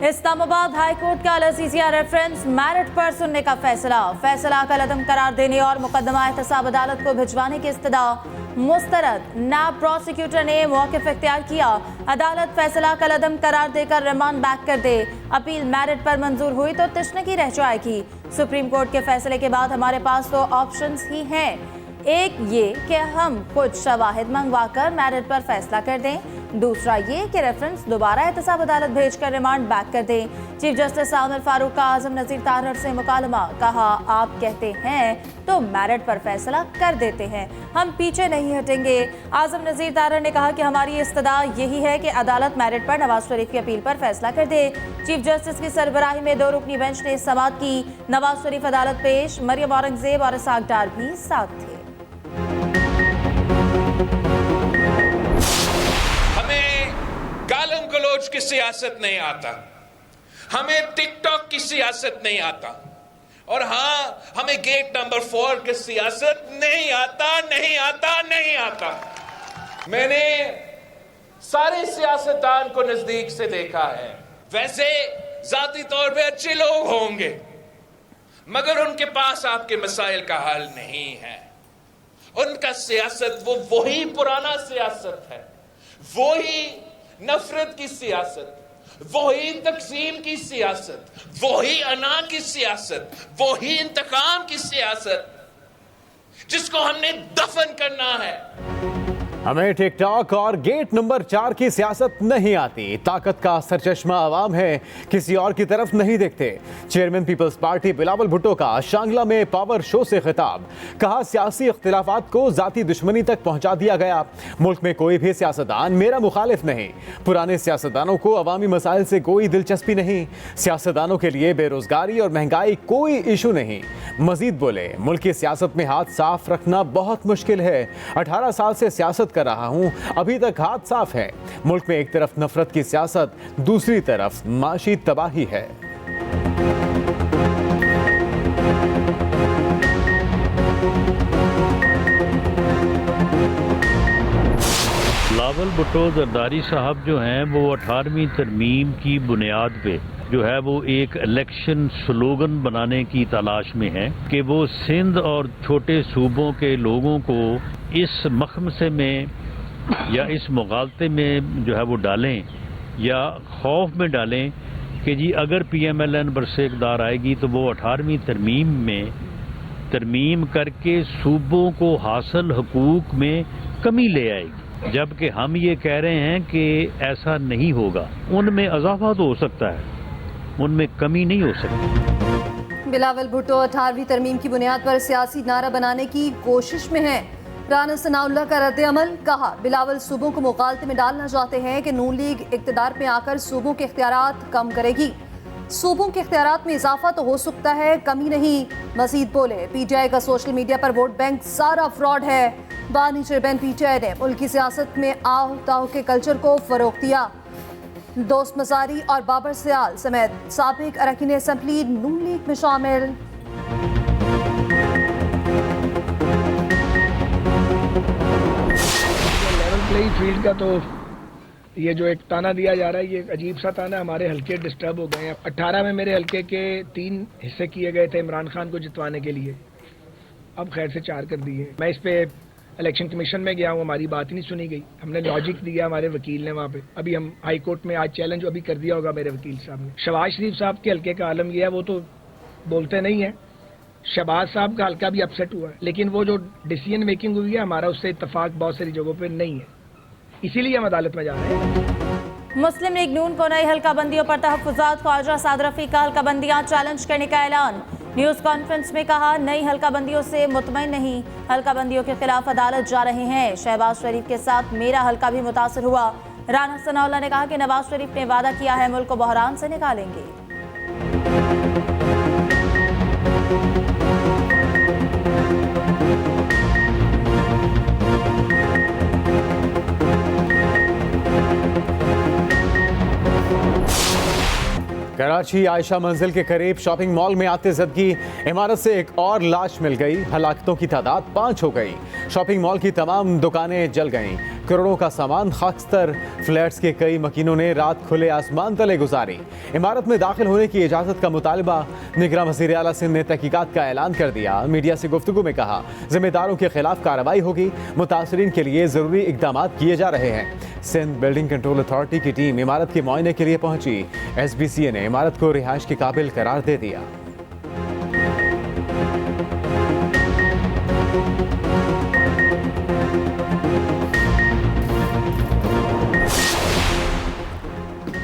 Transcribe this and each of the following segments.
Islamabad high court का Al-Azizia reference merit पर सुनने का फैसला कलअदम करार देने और मुकदमा एहतसाब अदालत को भिजवाने की इस्तदा मुस्तरद। नायब प्रोसिक्यूटर ने मौक़िफ़ इख्तियार किया। अदालत फैसला कलअदम करार देकर रिमांड बैक कर दे। अपील मेरिट पर मंजूर हुई तो तशनगी रह जाएगी। सुप्रीम कोर्ट के फैसले के बाद हमारे पास तो ऑप्शंस ही हैं। एक ये कि हम कुछ शवाहिद मंगवाकर मेरिट पर फैसला कर दें, दूसरा ये कि रेफरेंस दोबारा एहतसाब अदालत भेजकर रिमांड बैक कर दें। चीफ जस्टिस उमर फारूक का आजम नज़ीर तारर से मुकालमा, कहा आप कहते हैं तो मेरिट पर फैसला कर देते हैं, हम पीछे नहीं हटेंगे। आजम नज़ीर तारर ने कहा कि हमारी इस्तदा यही है कि अदालत मेरिट पर नवाज शरीफ की अपील पर फैसला कर दे। चीफ जस्टिस की सरबराही में 2 रुकनी बेंच ने समाअत की। नवाज शरीफ अदालत पेश, मरियम औरंगजेब और इसाक डार भी साथ थे। हमें गालम गलोच की सियासत नहीं आता, हमें टिकटॉक की सियासत नहीं आता, और हाँ, हमें गेट नंबर 4 की सियासत नहीं आता। मैंने सारे सियासतदान को नजदीक से देखा है। वैसे जाती तौर पे अच्छे लोग होंगे, मगर उनके पास आपके मसाइल का हल नहीं है। उनका सियासत वही पुराना सियासत है, वही नफरत की सियासत, वही तकसीम की सियासत, वही अना की सियासत, वही इंतकाम की सियासत जिसको हमने दफन करना है। हमें टिकटॉक और गेट नंबर 4 की सियासत नहीं आती। ताकत का सरचश्मा आवाम है, किसी और की तरफ नहीं देखते। Chairman Peoples Party Bilawal Bhutto का शांगला में पावर शो से खिताब, कहा सियासी इख्तिलाफात को जाती दुश्मनी तक पहुंचा दिया गया। मुल्क में कोई भी सियासतदान मेरा मुखालिफ नहीं। पुराने सियासतदानों को अवामी मसाइल से कोई दिलचस्पी नहीं। सियासतदानों के लिए बेरोजगारी और महंगाई कोई इशू नहीं। मजीद बोले, मुल्क की सियासत में हाथ साफ रखना बहुत मुश्किल है। 18 साल से सियासत कर रहा हूं, अभी तक हाथ साफ है। मुल्क में एक तरफ नफरत की सियासत, दूसरी तरफ माशी तबाही है। बिलावल भुट्टो जरदारी साहब जो हैं वो 18वीं तरमीम की बुनियाद पे जो है वो एक इलेक्शन स्लोगन बनाने की तलाश में है कि वो सिंध और छोटे सूबों के लोगों को इस मखमसे में या इस मुगालते में जो है वो डालें या खौफ में डालें कि जी अगर PMLN बरसे इक़्तिदार आएगी तो वो 18वीं तरमीम में तरमीम करके सूबों को हासिल हकूक में कमी ले आएगी, जबकि हम ये कह रहे हैं कि ऐसा नहीं होगा। उनमें इजाफा तो हो सकता है, उनमें कमी नहीं हो सकती। बिलावल भुट्टो 18वीं तरमीम की बुनियाद पर सियासी नारा बनाने की कोशिश में हैं। राना सनाउल्लाह का रद्द अमल, कहा बिलावल सूबों को मुगालते में डालना चाहते हैं कि नून लीग इक़्तिदार में आकर सूबों के इख्तियारात कम करेगी। सूबों के इख्तियारात में इजाफा तो हो सकता है, कमी नहीं। मजीद बोले, PTI का सोशल मीडिया पर वोट बैंक सारा फ्रॉड है। बानी चेयरमैन PTI ने मुल्क की सियासत में आओ ताओ के कल्चर को फरोग दिया। दोस्त मजारी और बाबर सियाल समेत साबिक अरकान असेंबली नून लीग में शामिल। लेवल प्लेइंग फील्ड का तो ये जो एक ताना दिया जा रहा है, ये एक अजीब सा ताना। हमारे हल्के डिस्टर्ब हो गए हैं। 18 में मेरे हल्के के 3 हिस्से किए गए थे इमरान खान को जितवाने के लिए, अब खैर से 4 कर दिए। मैं इस पे इलेक्शन कमीशन में गया हूँ, हमारी बात ही नहीं सुनी गई। हमने लॉजिक दिया हमारे वकील ने वहाँ पे, अभी हम हाई कोर्ट में आज चैलेंज अभी कर दिया होगा मेरे वकील साहब ने। शहबाज शरीफ साहब के हल्के का आलम यह है, वो तो बोलते नहीं है। शहबाज साहब का हल्का भी अपसेट हुआ है, लेकिन वो जो डिसीजन मेकिंग हुई है हमारा उससे इत्तेफाक बहुत सारी जगहों पर नहीं है, इसीलिए हम अदालत में जा रहे हैं। मुस्लिम लीग नून को नई हल्का बंदियों पर तहफ़्फ़ुज़ात, ख्वाजा साद रफ़ी का हल्का बंदियाँ चैलेंज करने का ऐलान। न्यूज़ कॉन्फ्रेंस में कहा, नई हल्का बंदियों से मुतमईन नहीं, हल्का बंदियों के खिलाफ अदालत जा रहे हैं। शहबाज शरीफ के साथ मेरा हल्का भी मुतासर हुआ। राना सनाउल्लाह ने कहा कि नवाज शरीफ ने वादा किया है मुल्क को बहरान से निकालेंगे। कराची आयशा मंजिल के करीब शॉपिंग मॉल में आते जदगी, इमारत से एक और लाश मिल गई। हलाकतों की तादाद 5 हो गई। शॉपिंग मॉल की तमाम दुकानें जल गईं। करोड़ों का सामान खाकस्तर। फ्लैट्स के कई मकीनों ने रात खुले आसमान तले गुजारी। इमारत में दाखिल होने की इजाजत का मुतालबा। निगरान वज़ीर आला सिंध ने तहकीकात का ऐलान कर दिया। मीडिया से गुफ्तगू में कहा, जिम्मेदारों के खिलाफ कार्रवाई होगी। मुतासरीन के लिए जरूरी इकदाम किए जा रहे हैं। सिंध बिल्डिंग कंट्रोल अथॉरिटी की टीम इमारत के मुआयने के लिए पहुंची। SBCA ने इमारत को रिहाइश के काबिल करार दे दिया।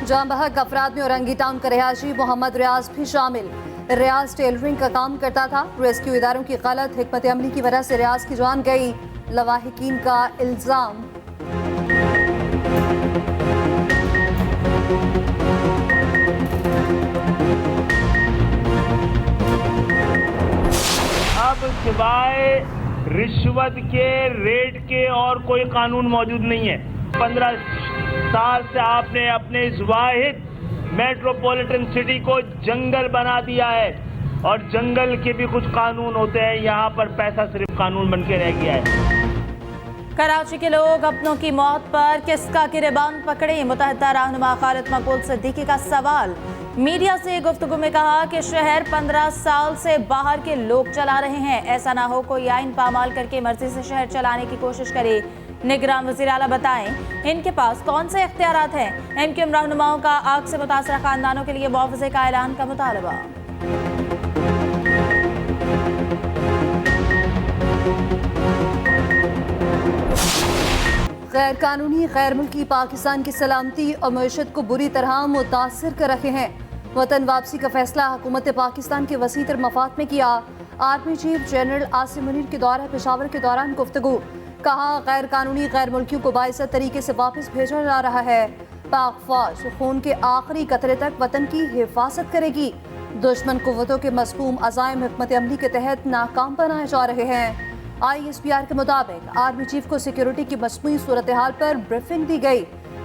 जाम बहक अफराद में औरंगी टाउन का रिहायशी मोहम्मद रियाज भी शामिल। रियाज टेलरिंग का काम करता था। रेस्क्यू इदारों की गलत हिकमत अमली की वजह से रियाज की जान गई, लवाहिकीन का इल्जाम। अब सिवाय रिश्वत के, रेट के और कोई कानून मौजूद नहीं है। 15 साल से आपने अपने इस वाहिद मेट्रोपॉलिटन सिटी को जंगल बना दिया है, और जंगल के भी कुछ कानून होते हैं। यहाँ पर पैसा सिर्फ कानून बन के रह गया है। कराची के लोग अपनों की मौत पर किसका गिरेबान पकड़े, मुतहदा रहनुमा खालिद मकबूल सिद्दीकी का सवाल। मीडिया से गुफ्तगू में कहा कि शहर 15 साल से बाहर के लोग चला रहे हैं। ऐसा ना हो कोई आइन पामाल करके मर्जी से शहर चलाने की कोशिश करे। निगरान वज़ीर आला बताएं इनके पास कौन से इख्तियारात हैं। MQM रहनुमाओं का आग से मुतासरा खानदानों के लिए मुआवजे का ऐलान का मुतालबा। गैर कानूनी गैर मुल्की पाकिस्तान की सलामती और मईशत को बुरी तरह मुतासर कर रहे हैं। वतन वापसी का फैसला हुकूमत पाकिस्तान के वसीतर मफाद में किया। Army chief general Asim Munir के दौरे पेशावर के दौरान गुफ्तगू। कहा, गैर कानूनी गैर मुल्कियों को बाइज्जत तरीके से वापस भेजा जा रहा है। पाक फौज खून के आखिरी कतरे तक वतन की हिफाजत करेगी। दुश्मन कुव्वतों के मज़मूम अज़ाइम हिकमत अमली के तहत नाकाम बनाए जा रहे हैं। ISPR के मुताबिक आर्मी चीफ को सिक्योरिटी की मजमूई सूरत हाल पर ब्रीफिंग दी गई।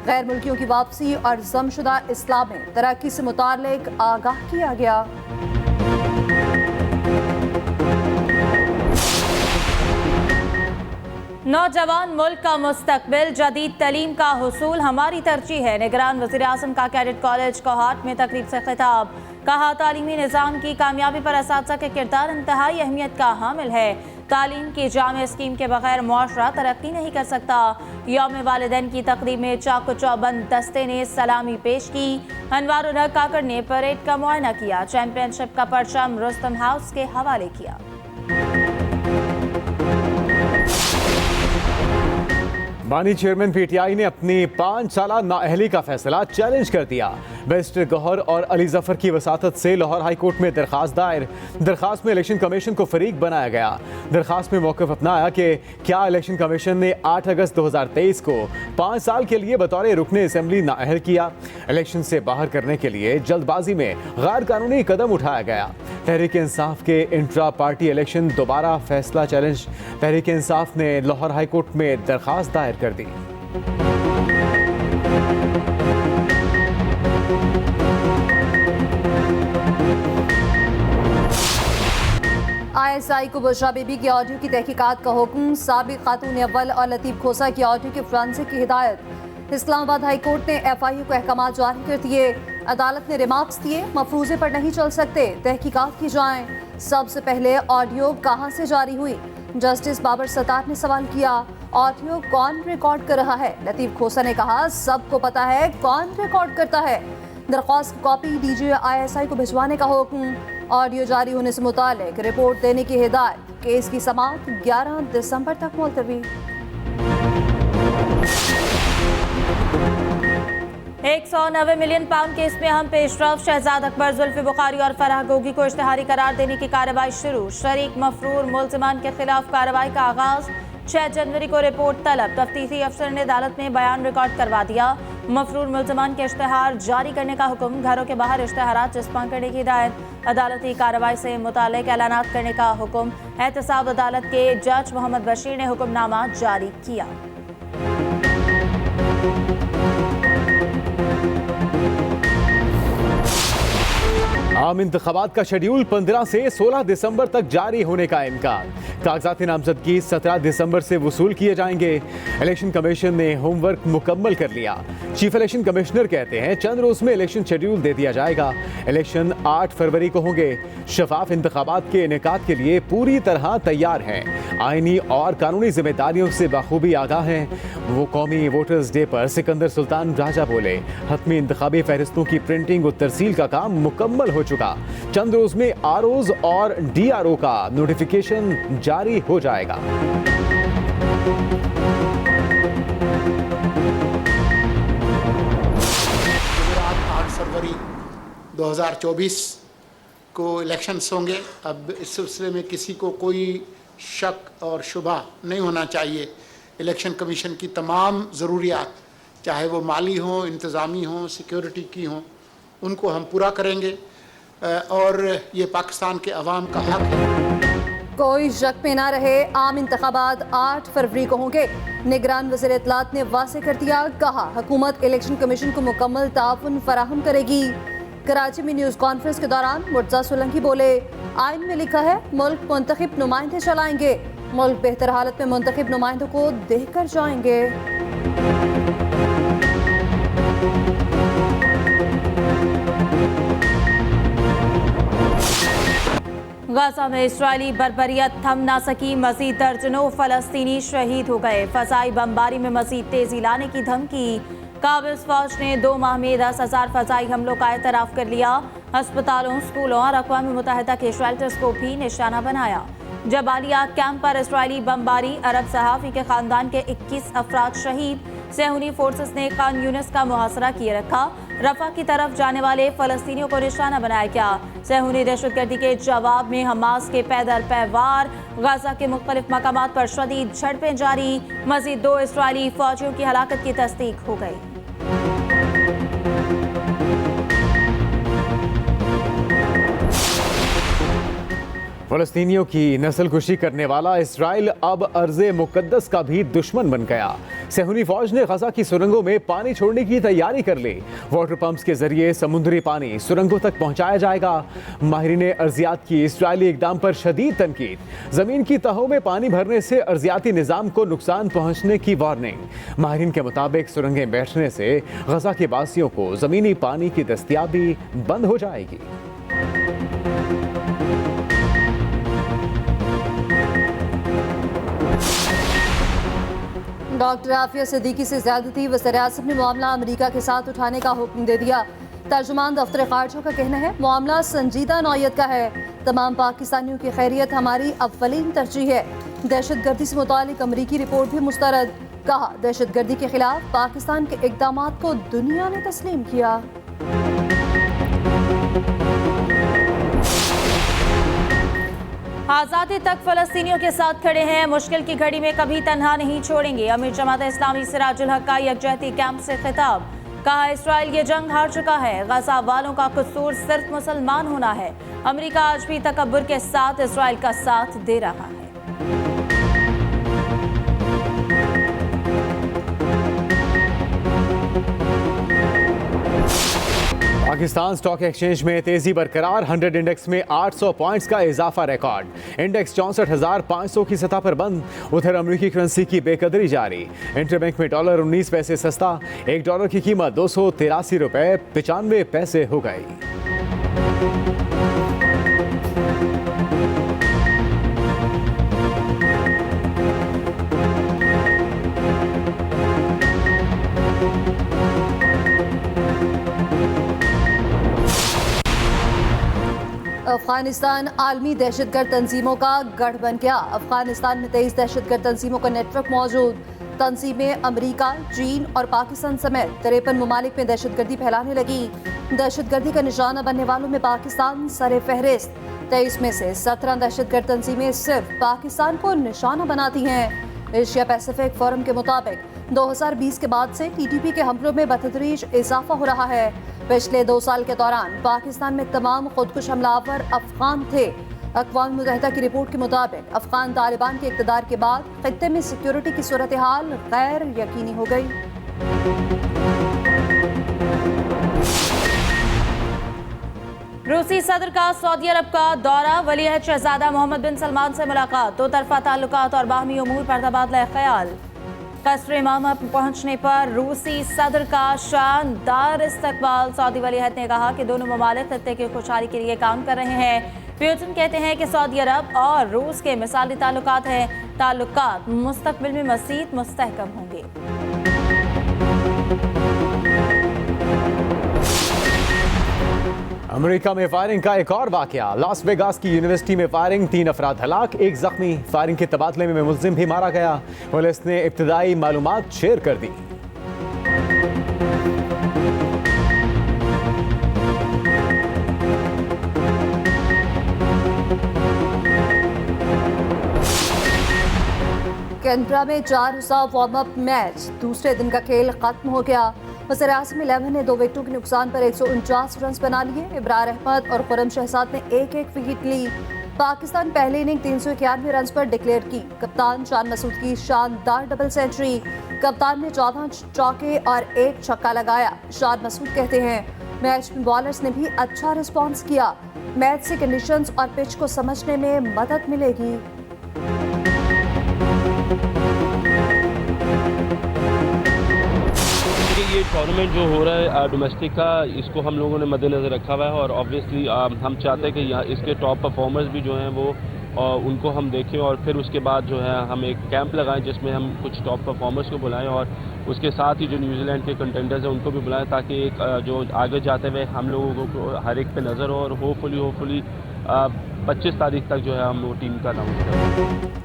गैर मुल्कियों की वापसी और जमशुदा इस्लाम में तरक्की से मुतालिक आगाह किया गया। नौजवान मुल्क का मुस्तकबिल, जदीद तलीम का हुसूल हमारी तरजीह है। निगरान वज़ीर आज़म का कैडेट कॉलेज कोहाट में तकरीब से खिताब। कहा, तालीमी निज़ाम की कामयाबी पर असातिज़ा के किरदार इंतहाई अहमियत का हामिल है। तालीम की जामे स्कीम के बगैर मुआशरा तरक्की नहीं कर सकता। यौम वालिदैन की तकरीब में चाको चौबंद दस्ते ने सलामी पेश की। अनवारुल हक काकड़ ने परेड का मुआयना किया। चैंपियनशिप का परचम रुस्तम हाउस के हवाले किया। बानी चेयरमैन PTI ने अपनी 5 साला नाअहली का फैसला चैलेंज कर दिया। बैरिस्टर गौहर और अली जफर की वसातत से लाहौर हाई कोर्ट में दरखास्त दायर। दरखास्त में इलेक्शन कमीशन को फरीक बनाया गया। दरखास्त में मौक़िफ़ अपनाया कि क्या इलेक्शन कमीशन ने 8 अगस्त 2023 को 5 साल के लिए बतौर रुकने असम्बली नाअहल किया। इलेक्शन से बाहर करने के लिए जल्दबाजी में गैर कानूनी कदम उठाया गया। तहरीक इंसाफ के इंट्रा पार्टी इलेक्शन दोबारा फैसला चैलेंज। तहरीक इंसाफ ने लाहौर हाई कोर्ट में दरखास्त दायर कर दी। ISI को बुशरा बीबी की ऑडियो की तहकीकात का हुक्म। साबिक खातून अव्वल और लतीफ़ खोसा की ऑडियो के फ्रांसिक की हिदायत। इस्लामाबाद हाई कोर्ट ने FIU को अहकाम जारी कर दिए। अदालत ने रिमार्क्स दिए, मफरूजे पर नहीं चल सकते, तहकीकात की जाएं। सबसे पहले ऑडियो कहां से जारी हुई? जस्टिस बाबर सत्तार ने सवाल किया। ऑडियो कौन रिकॉर्ड कर रहा है? लतीफ़ खोसा ने कहा, सबको पता है कौन रिकॉर्ड करता है। दरख्वास्त की कॉपी DG ISI को भिजवाने का हुक्म। ऑडियो जारी होने से मुतालिक रिपोर्ट देने की हिदायत। केस की समाअत 11 दिसंबर तक मुलतवी। 190 मिलियन पाउंड केस में हम पेशरफ। शहजाद अकबर, जुल्फी बुखारी और फराह गोगी को इश्तिहारी करार देने की कार्रवाई शुरू। शरीक मफरूर मुलजिमान के खिलाफ कार्रवाई का आगाज। 6 जनवरी को रिपोर्ट तलब। तफ्तीशी अफसर ने अदालत में बयान रिकॉर्ड करवा दिया। मफरूर मुलजिमान के इश्तिहार जारी करने का हुक्म। घरों के बाहर इश्तिहारात चस्पां करने की हिदायत। अदालती कार्रवाई से मुतालिक ऐलानात करने का हुक्म। एहतसाब अदालत के जज मोहम्मद बशीर ने हुक्मनामा जारी किया। आम इंतखाबात का शेड्यूल 15 से 16 दिसंबर तक जारी होने का इम्कान। कागजाती नामजदगी 17 दिसंबर से वसूल किए जाएंगे। इलेक्शन कमीशन ने होमवर्क मुकम्मल कर लिया। चीफ इलेक्शन कमिश्नर कहते हैं चंद रोज में इलेक्शन शेड्यूल दे दिया जाएगा। इलेक्शन 8 फरवरी को होंगे। शफाफ इंतखाबात के इनेकाद के लिए पूरी तरह तैयार हैं। आईनी और कानूनी जिम्मेदारियों से बखूबी आगाह हैं। वो कौमी वोटर्स डे पर सिकंदर सुल्तान राजा बोले, हतमी इंतखाबी फहरिस्तों की प्रिंटिंग और तरसील का काम मुकम्मल हो चुका। चंद रोज में आरओज और डीआरओ का नोटिफिकेशन जारी हो जाएगा। गुजरात 8 फरवरी 2024 को इलेक्शंस होंगे। अब इस सिलसिले में किसी को कोई शक और शुबा नहीं होना चाहिए। इलेक्शन कमीशन की तमाम ज़रूरियात, चाहे वो माली हों, इंतज़ामी हों, सिक्योरिटी की हों, उनको हम पूरा करेंगे और ये पाकिस्तान के अवाम का हक है। कोई शक में ना रहे, आम इंतखाबात 8 फरवरी को होंगे। निगरान वज़ीर इत्तलात ने वाज़ेह कर दिया, कहा हुकूमत इलेक्शन कमीशन को मुकम्मल ताउन फराहम करेगी। कराची में न्यूज़ कॉन्फ्रेंस के दौरान मुर्तज़ा सोलंकी बोले, आइन में लिखा है मुल्क मुंतखब नुमाइंदे चलाएंगे। मुल्क बेहतर हालत में मुंतखब नुमाइंदों को देख कर जाएंगे। गाजा में इस्राएली बर्बरियत थम ना सकी। मजीद दर्जनों फलस्तीनी शहीद हो गए। फजाई बमबारी में मजीद तेजी लाने की धमकी। काबिज फौज ने 2 माह में 10,000 फजाई हमलों का एतराफ़ कर लिया। अस्पतालों, स्कूलों और अक़वाम मुत्तहिदा के शेल्टर्स को भी निशाना बनाया। जबालिया कैंप पर इस्राएली बमबारी। अरब सहाफ़ी के ख़ानदान के 21 अफराद शहीद। सेहूनी फोर्सेस ने खान यूनिस का मुहासरा किए रखा। रफा की तरफ जाने वाले फ़लस्तीनियों को निशाना बनाया गया। सेहूनी दहशतगर्दी के जवाब में हमास के पैदल पैवार। गाजा के मुख्तलिफ मकामात पर शदीद झड़पें जारी। मज़ीद 2 इस्राएली फ़ौजियों की हलाकत की तस्दीक हो गई। फ़लस्तीनियों की नस्लकुशी करने वाला इसराइल अब अर्ज़े मुक़द्दस का भी दुश्मन बन गया। सेहूनी फौज ने गजा की सुरंगों में पानी छोड़ने की तैयारी कर ली। वाटर पंप्स के जरिए समुद्री पानी सुरंगों तक पहुंचाया जाएगा। माहिरीन अर्जियात की इसराइली इकदाम पर शदीद तनकीद। जमीन की तहों में पानी भरने से अर्जियाती निज़ाम को नुकसान पहुंचने की वार्निंग। माहिरीन के मुताबिक सुरंगें बैठने से गजा के बासियों को ज़मीनी पानी की दस्तयाबी बंद हो जाएगी। डॉक्टर आफिया सिद्दीकी से ज़्यादती। वज़ीर-ए-आज़म ने मामला अमेरिका के साथ उठाने का हुक्म दे दिया। तर्जुमान दफ्तर ख़ारजा का कहना है मामला संजीदा नौयत का है। तमाम पाकिस्तानियों की खैरियत हमारी अव्वलीन तरजीह है। दहशतगर्दी से मुतालिक अमरीकी रिपोर्ट भी मुस्तरद। कहा दहशतगर्दी के खिलाफ पाकिस्तान के इक़दामात को दुनिया ने तस्लीम किया। आज़ादी तक फ़लस्तीनियों के साथ खड़े हैं। मुश्किल की घड़ी में कभी तन्हा नहीं छोड़ेंगे। अमीर जमात इस्लामी सिराजुल हक का यकजहती कैंप से खिताब। कहा इसराइल ये जंग हार चुका है। गजा वालों का कसूर सिर्फ मुसलमान होना है। अमेरिका आज भी तकब्बुर के साथ इसराइल का साथ दे रहा है। पाकिस्तान स्टॉक एक्सचेंज में तेजी बरकरार। 100 इंडेक्स में 800 पॉइंट्स का इजाफा रिकॉर्ड। इंडेक्स 64,500 की सतह पर बंद। उधर अमेरिकी करेंसी की बेकदरी जारी। इंटरबैंक में डॉलर 19 पैसे सस्ता। $1 की कीमत 283 रुपए 95 पैसे हो गई। अफगानिस्तान आलमी दहशतगर्द तंजीमों का गढ़ बन गया। अफगानिस्तान में 23 दहशतगर्द तंजीमों का नेटवर्क मौजूद। तंजीमें अमेरिका, चीन और पाकिस्तान समेत 53 ममालिक में दहशतगर्दी फैलाने लगी। दहशतगर्दी का निशाना बनने वालों में पाकिस्तान सरे फहरिस्त। 23 में से 17 दहशतगर्द तंजीमें सिर्फ पाकिस्तान को निशाना बनाती हैं। एशिया पैसिफिक फोरम के मुताबिक 2020 के बाद से टीटीपी के हमलों में बतदरीज इजाफा हो रहा है। पिछले 2 साल के दौरान पाकिस्तान में तमाम खुदकुश हमलावर अफगान थे। अक़वाम मुत्तहिदा की रिपोर्ट के मुताबिक अफगान तालिबान के इक़्तिदार के बाद खित्ते में सिक्योरिटी की सूरत हाल गैर यकीनी हो गई। रूसी सदर का सऊदी अरब का दौरा, वली-अहद शहजादा मोहम्मद बिन सलमान से मुलाकात, दो तरफा ताल्लुकात और बाहमी उमूर पर तबादला ख्याल। कसर इमामा पहुंचने पर रूसी सदर का शानदार इस्तकबाल। सऊदी वली-अहद ने कहा कि दोनों ममालिक खत्ते की खुशहाली के लिए काम कर रहे हैं। प्यूटन कहते हैं कि सऊदी अरब और रूस के मिसाली ताल्लुकात हैं, ताल्लुकात मुस्तकबिल में मज़ीद मुस्तहकम होंगे। अमेरिका में फायरिंग का एक और वाकया, लास वेगास की यूनिवर्सिटी में फायरिंग, 3 अफराद हलाक, 1 जख्मी। फायरिंग के तबादले में मुलजिम भी मारा गया। पुलिस ने इब्तदाई मालूमात शेयर कर दी। कैनबरा में 4 वार्म अप मैच, दूसरे दिन का खेल खत्म हो गया। वज़ीर-ए-आज़म 11 ने 2 विकेटों के नुकसान पर 149 रन बना लिए। इब्रार अहमद और खुर्रम शहजाद ने 1-1 विकेट ली। पाकिस्तान पहले इनिंग 391 रन पर डिक्लेयर की। कप्तान शान मसूद की शानदार डबल सेंचुरी। कप्तान ने 14 चौके और 1 छक्का लगाया। शान मसूद कहते हैं मैच में बॉलर्स ने भी अच्छा रिस्पॉन्स किया। मैच से कंडीशंस और पिच को समझने में मदद मिलेगी। ये टूर्नामेंट जो हो रहा है डोमेस्टिक का, इसको हम लोगों ने मद्देनज़र रखा हुआ है और ऑब्वियसली हम चाहते हैं कि यहाँ इसके टॉप परफॉर्मर्स भी जो हैं वो उनको हम देखें और फिर उसके बाद जो है हम एक कैंप लगाएं जिसमें हम कुछ टॉप परफॉर्मर्स को बुलाएं और उसके साथ ही जो न्यूजीलैंड के कंटेंडर्स हैं उनको भी बुलाएं ताकि एक जो आगे जाते हुए हम लोगों को हर एक पे नज़र हो और होपफुली 25 तारीख तक जो है हम वो टीम का अनाउंस करें।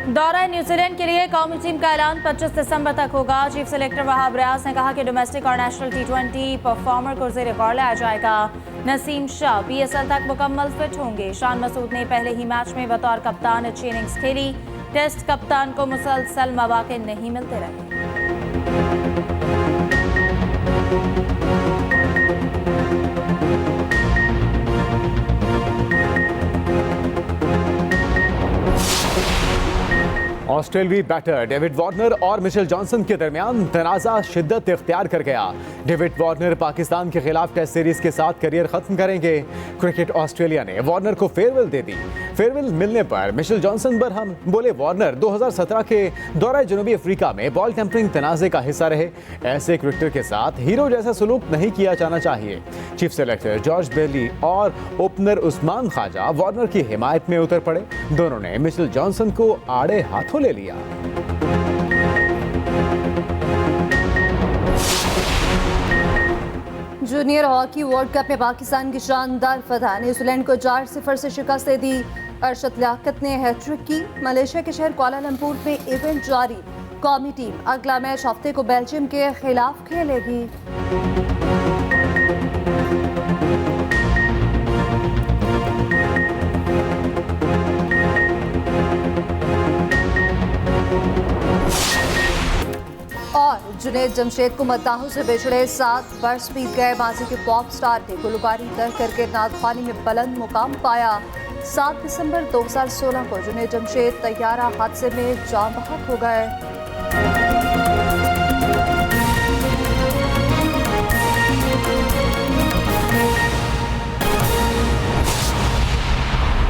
दौरा न्यूजीलैंड के लिए कौमी टीम का ऐलान 25 दिसंबर तक होगा। चीफ सेलेक्टर वहाब रियाज ने कहा कि डोमेस्टिक और नेशनल T20 परफॉर्मर को ज़ेरे गौर लाया जाएगा। नसीम शाह PSL तक मुकम्मल फिट होंगे। शान मसूद ने पहले ही मैच में बतौर कप्तान अच्छी इनिंग्स खेली। टेस्ट कप्तान को मुसलसल मौके नहीं मिलते रहे। ऑस्ट्रेलियाई बैटर डेविड वार्नर और मिशेल जॉनसन के दरमियान तनाज़ा शिद्दत इख्तियार कर गया। डेविड वार्नर पाकिस्तान के खिलाफ टेस्ट सीरीज के साथ करियर खत्म करेंगे। क्रिकेट ऑस्ट्रेलिया ने वार्नर को फेयरवेल दे दी। फेयरवेल मिलने पर मिशेल जॉनसन बरहम बोले, वार्नर 2017 के दौरे जनूबी अफ्रीका में बॉल टेम्परिंग तनाज़े का हिस्सा रहे। ऐसे क्रिकेटर के साथ हीरो जैसा सलूक नहीं किया जाना चाहिए। चीफ सेलेक्टर जॉर्ज बेली और ओपनर उस्मान ख्वाजा वार्नर की हिमायत में उतर पड़े। दोनों ने मिशेल जॉनसन को आड़े हाथों ले लिया। जूनियर हॉकी वर्ल्ड कप में पाकिस्तान की शानदार फतह, न्यूजीलैंड को 4-0 से शिकस्त दे दी। अरशद लियाकत ने हैट्रिक की। मलेशिया के शहर कुआलालंपुर में इवेंट जारी। कौमी टीम अगला मैच हफ्ते को बेल्जियम के खिलाफ खेलेगी। और जुनैद जमशेद को मद्दाहों से बिछड़े 7 वर्ष बीत गए। माजी के पॉप स्टार ने गुलकारी दर करके नादखानी में बुलंद मुकाम पाया। 7 दिसंबर 2016 को जुनैद जमशेद तैयारा हादसे में जान बहक हो गए।